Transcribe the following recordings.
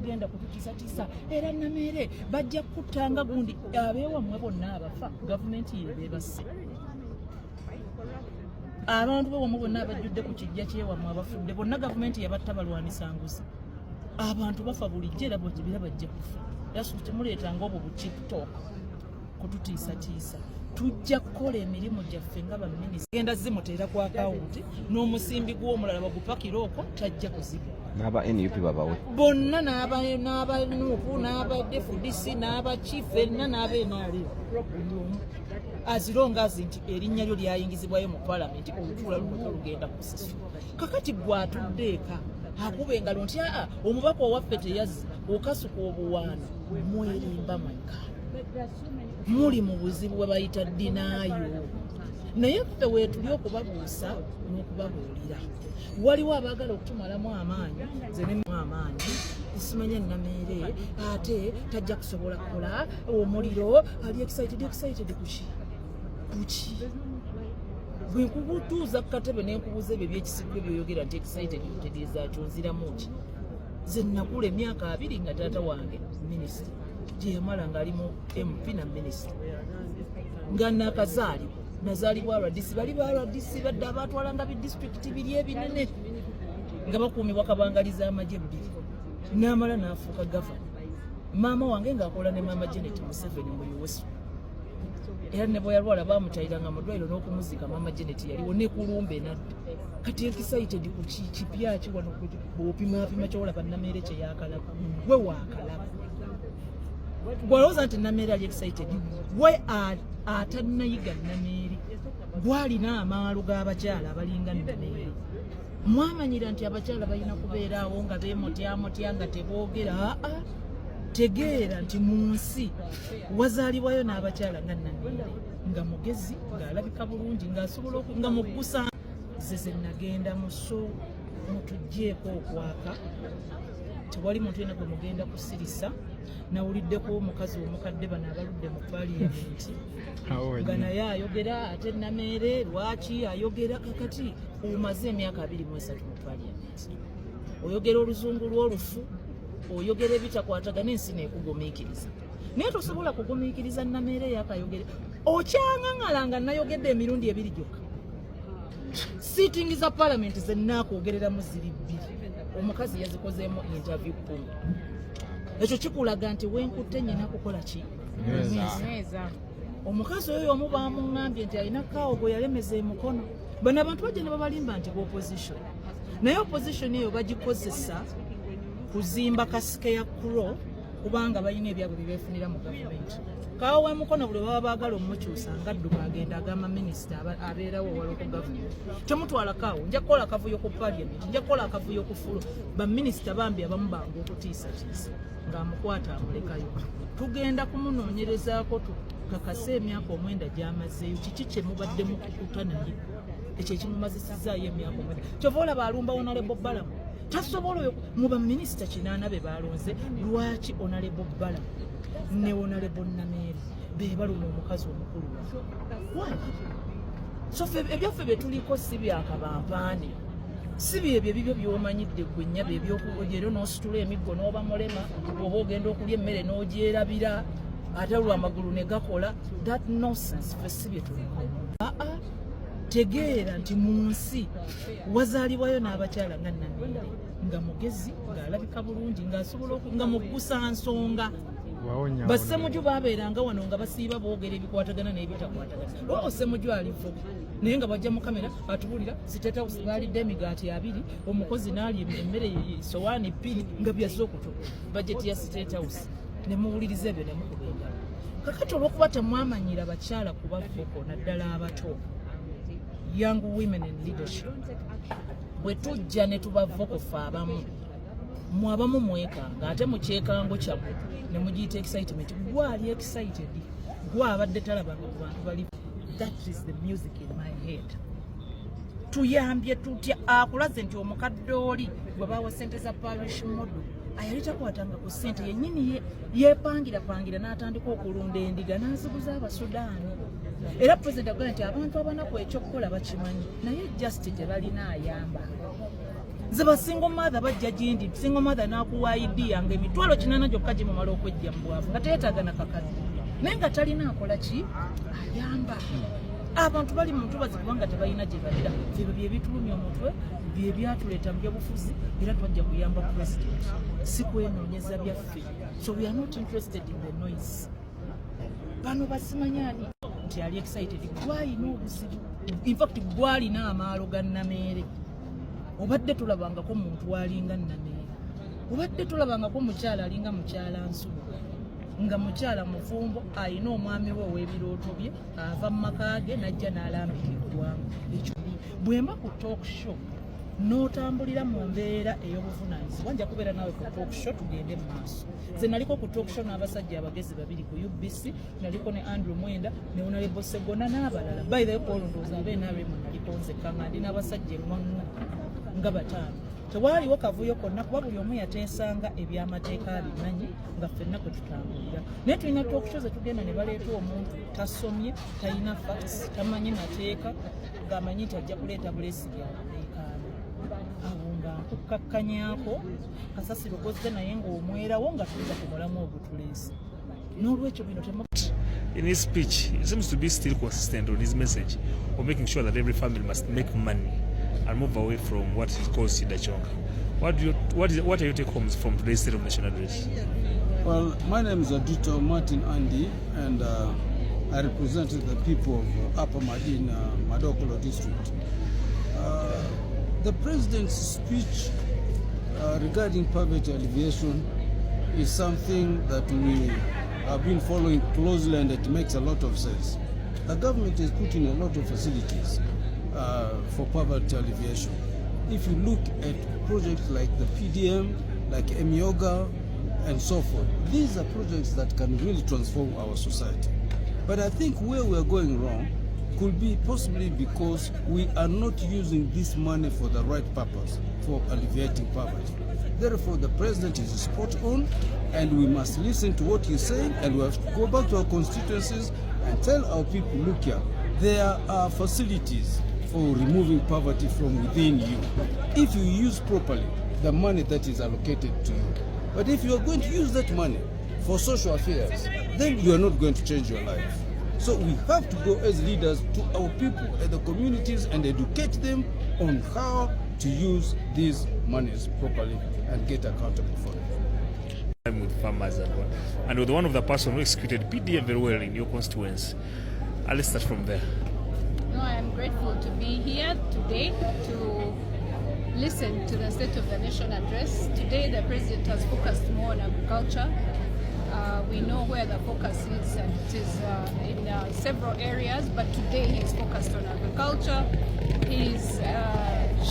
mugenda kututiisatiisa era Nameere bajja kuttanga gundi abeewammwe bonna abafa gavumenti yebeebase abantu beewammwe bonna abajjudde ku kijja kyewammwe abafudde bonna gavumenti yabatta balwanisa nguzi abantu bafa bulijjo era bojibira bajja kufa yasu temuleetanga obwo butiktok kututiisatiisa tujja kukola emirimu gyaffe nga baminisita genda zimuteera ku akawunti n'omusimbi gw'omulala bagupakira okwo tajja kuziba n'aba NUP babawe bonna n'abanuupu n'abadefudisi n'abakiifenna n'abenaali azirongazi nti erinnya lyo lyayingizibwayo mu palamenti olutuula luno lugenda kusasula kakati gwatudde eka akube engalo nti omubaka owaffe teyazze okasuka obuwaano mwerimba mwekka muli mu buzibu bwe bayita dinaayo naye ffe weetuli okubabuusa n'okubabuulira waliwo abaagala okutumalamu amaanyi ze nemu amaanyi simanya Nameere ate tajja kusobola kukola omuliro ali excited kuki bwe nkubutuuza ku katebe n'enkubuuza ebyo ebyekisigo byoyogera nti excited otegeeza kyonziramu ki ze nakula emyaka 2 nga taata wange minisita gyeyamala ng'ali mu MP na minisita nga nakazaalibwa nazaalibwa RDC bali ba RDC badde abatwalanga bidisitulikiti biri ebinene nga bakuumibwa kabangaliza amagye 2 n'amala n'afuuka gavana maama wange ng'akola ne maama Janet Museveni mu US era ne bwe yalwala baamutayiranga mu ddwaliro n'okumuzika maama Janet yaliwo ne kulumbe nadde kati excited ku kipya ki wano bw'opima kyolaba Nameere kye yakalaba gwe waakalaba gwalowooza nti Nameere ali excited we atannayiga Nameere gwalina amaalo g'abakyala abalinga Nameere mwamanyira nti abakyala balina kubeeraawo nga beemotyamotya nga teboogera tegeera nti mu nsi wazaalibwayo n'abakyala nga Nameere nga mugezi ng'alabika bulungi ng'asobola nga muggusa ze nagenda mu so mutuggyeko okwaka tewali muntu yena gwe mugenda kusirisa nawuliddeko omukazi omukadde bano abaludde mu paliyamenti nga naye ayogera ate Nameere lwaki ayogera kakati omaze emyaka 23 mu paliyamenti oyogera oluzungu lw'olufu oyogera ebitakwatagana ensi neekugumiikiriza naye tosobola kugumiikiriza Nameere yakayogere okyangaŋŋalanga nayogedde emirundi 2 gyokka sitting za parliament zennaakwogereramu ziri 2 omukazi yazikozeemu interview 10 ekyo kikulaga nti wenkutte nnyina kukola ki omukazi oyo omu baamuŋŋambye nti alina kaawo gwe yalemeza emukono bano abantu bajja ne babalimba nti opposition naye opposition eyo bagikozesa kuzimba kasike ya kuro kubanga balina ebyabwe bye beefunira mu gavumenti kaawo w'emukono buli baba baagala omukyusa ngadduka agenda agamba minisita abeerawo wala ku gavumenti temutwala kaawo nja kukola akavuyo ku parliament nja kukola akavuyo ku fulo baminisita bambi abamu bangu okutiisatiisa ng'amukwata amulekayo tugenda kumunoonyerezaako tukakase emyaka 9 gy'amazeeyo kiki kye mubadde mukukuta naye ekyo ekimumazisizaayo emyaka 9 kyova olaba alumba Honorable Balamu tasobola mu baminisita 8 be balonze lwaki Honorable Balamu ne Honorable Nameere be baluma omukazi omukulu so ebyaffe bye tuliko si byakabampaane si byebyo ebibyo by'omanyidde gwe nnyabo ebyokugojero n'ositula emiggo n'oba mulema oba ogenda okulya emmere n'ogyerabira ate lw'amagulu ne gakola that nonsense ffe si bye tuliko tegeera nti mu nsi wazaalibwayo n'abakyala nga Nameere nga mugezi ng'alabika bulungi ng'asobola nga muggusa nsonga bassemuju baabeeranga wano nga basiiba boogera ebikwatagana n'ebitakwatagana ossemuju alivo naye nga bajja mu kamera atubulira State House baalidde emigaati 2 omukozi n'alya emmere sowaani 2 nga byazze okutuka bajeti ya State House ne muwuliriza ebyo ne mukubenga kakati olw'okuba temwamanyira bakyala kuba voko naddala abato young women in leadership bwe tujja ne tuba voko ffe abamu mwekanga ate mu kyekango kyammwe ne mugiyita excitement gwali excited gwabadde talaba ku bantu bali that is the music in my head tuyambye tutya akulaze nti omukadde oli gwe bawa ssente za parish model ayali takwatanga ku ssente yennyini yeepangira n'atandika okulunda endiga n'aziguza Abasudaani era pulezidenti agamba nti abantu abanaku ekyokukola bakimanyi naye just gye balina ayamba nze basingo mother bajja gindi singo mother n'akuwa ID yange emitwalo 8 gyokka gye mumala okwejja mu bwavu nga teetaaga na kakati naye nga talina akola ki ayamba abantu bali mu ntubazi kubanga tebalina gye balira ebyo bye bitulumya omutwe bye byatuleeta mu byobufuzi era twajja kuyamba president si kwenoonyeza byaffe so we are not interested in the noise bano basimanyani nti ali excited gwalina obuzibu in fact gwalina amaalo ga Nameere obadde tulabangako muntu walinga Nameere obadde tulabangako mukyala alinga mukyala Nsubu nga mukyala mufumbo alina omwami we ow'ebirooto bye ava mu maka ge najja n'alambika eggwanga ekyo bwemba ku talk show n'otambulira mu mbeera ey'obuvunaanyizibwa nja kubeera naawe ku talk show tugende mu maaso nze naliko ku talk show n'abasajja abagezi babiri ku UBC naliko ne Andrew Mwenda ne Honorable Segona n'abalala by the way ndowooza abeenaabemu naliko nzekka nga ndi n'abasajja emmwangu nga bataano tewaliwo kavuyo konna kuba buli omu yateesanga ebyamateeka abimanyi nga ffenna kwe tutambulira naye tulina talk show ze tugenda ne baleeta omuntu tasomye talina facts tamanyi mateeka ng'amanyi nti ajja kuleeta bulesi byabateekaano abo nga nkukkakkanyako kasasiro kozze naye ng'omwerawo nga tuza kumulamu obutuleesi n'olwekyo bino In his speech, he seems to be still consistent on his message of making sure that every family must make money and move away from what he calls Sidachonga. What are your take-homes from today's State of Nation address? Well, my name is Adito Martin Andy, and I represented the people of Upper Madin, Madokolo district. The president's speech regarding poverty alleviation is something that we have been following closely, and it makes a lot of sense. The government is putting a lot of facilities for poverty alleviation. If you look at projects like the PDM, like Emyoga, and so forth, these are projects that can really transform our society. But I think where we are going wrong could be possibly because we are not using this money for the right purpose, for alleviating poverty. Therefore, the president is spot on, and we must listen to what he's saying, and we have to go back to our constituencies and tell our people, look here, there are facilities for removing poverty from within you, if you use properly the money that is allocated to you. But if you are going to use that money for social affairs, then you are not going to change your life. So we have to go as leaders to our people and the communities and educate them on how to use these monies properly and get accountable for them. I'm with farmers and with one of the person who executed PDM very well in your constituency. Let's start from there. No, I am grateful to be here today to listen to the State of the Nation address. Today the President has focused more on agriculture. We know where the focus is, and it is in several areas, but today he's focused on agriculture. He's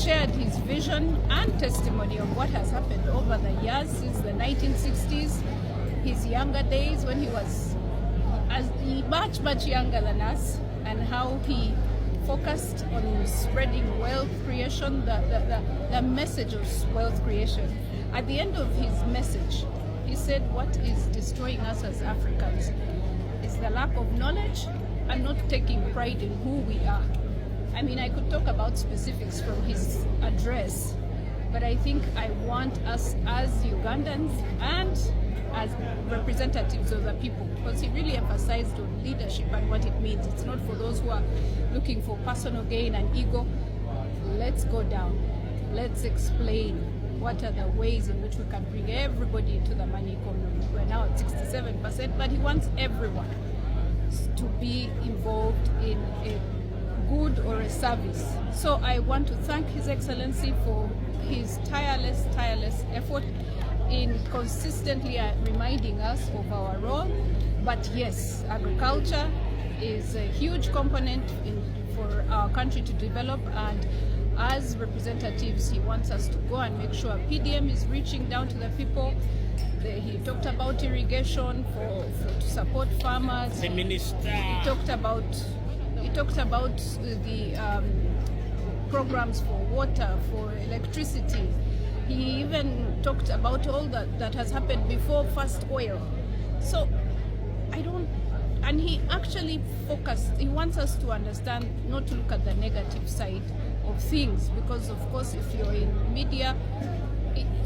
shared his vision and testimony of what has happened over the years since the 1960s, his younger days when he was much younger than us, and how he focused on spreading wealth creation, the message of wealth creation. At the end of his message, he said what is destroying us as Africans is the lack of knowledge and not taking pride in who we are. I mean, I could talk about specifics from his address, but I think I want us as Ugandans and as representatives of the people, because he really emphasized on leadership and what it means. It's not for those who are looking for personal gain and ego. Let's go down. Let's explain what are the ways in which we can bring everybody into the money economy. We're now at 67%, but he wants everyone to be involved in a good or a service. So I want to thank His Excellency for his tireless effort in consistently reminding us of our role. But yes, agriculture is a huge component for our country to develop, and as representatives, he wants us to go and make sure PDM is reaching down to the people. He talked about irrigation to support farmers. The minister. He talked about the programs for water, for electricity. He even talked about all that has happened before First Oil. So and he actually focused, he wants us to understand, not to look at the negative side of things, because of course if you're in media,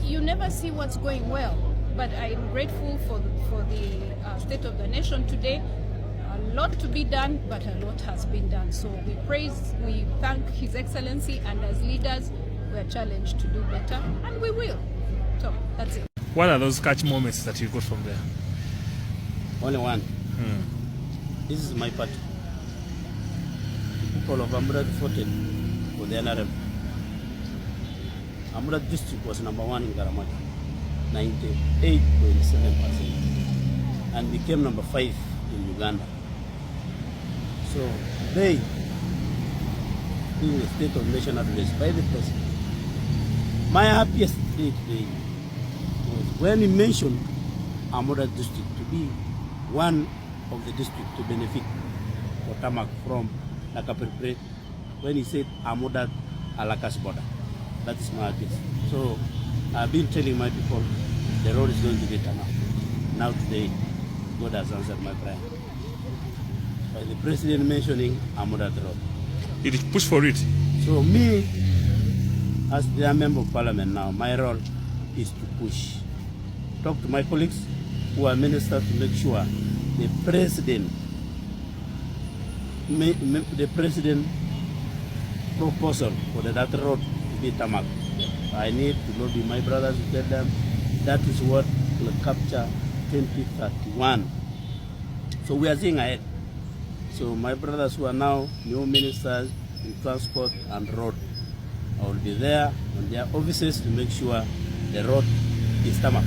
you never see what's going well. But I'm grateful for the State of the Nation today. A lot to be done, but a lot has been done. So we thank His Excellency, and as leaders, we are challenged to do better, and we will. So that's it. What are those catch moments that you got from there? Only one. This is my party. People of Amurad voted for the NRM. Amurad district was number 1 in Garamati, 98.7%, and became number 5 in Uganda. So today, being the State of Nation address by the President, my happiest day today was when he mentioned Amurad district to be one of the districts to benefit for Tamak from Nakapurpre, when he said Amurad Alakas border. That is my happiest. So I've been telling my people the road is going to be turned out. Now today, God has answered my prayer. By the President mentioning Amurad road. Did you push for it? So me, as the Member of Parliament now, my role is to push. Talk to my colleagues who are ministers to make sure the President proposal for that road to be tarmac. I need to lobby my brothers to tell them that is what will capture 2031. So we are seeing ahead. So my brothers who are now new ministers in transport and road, I will be there on their offices to make sure the road is tarmac.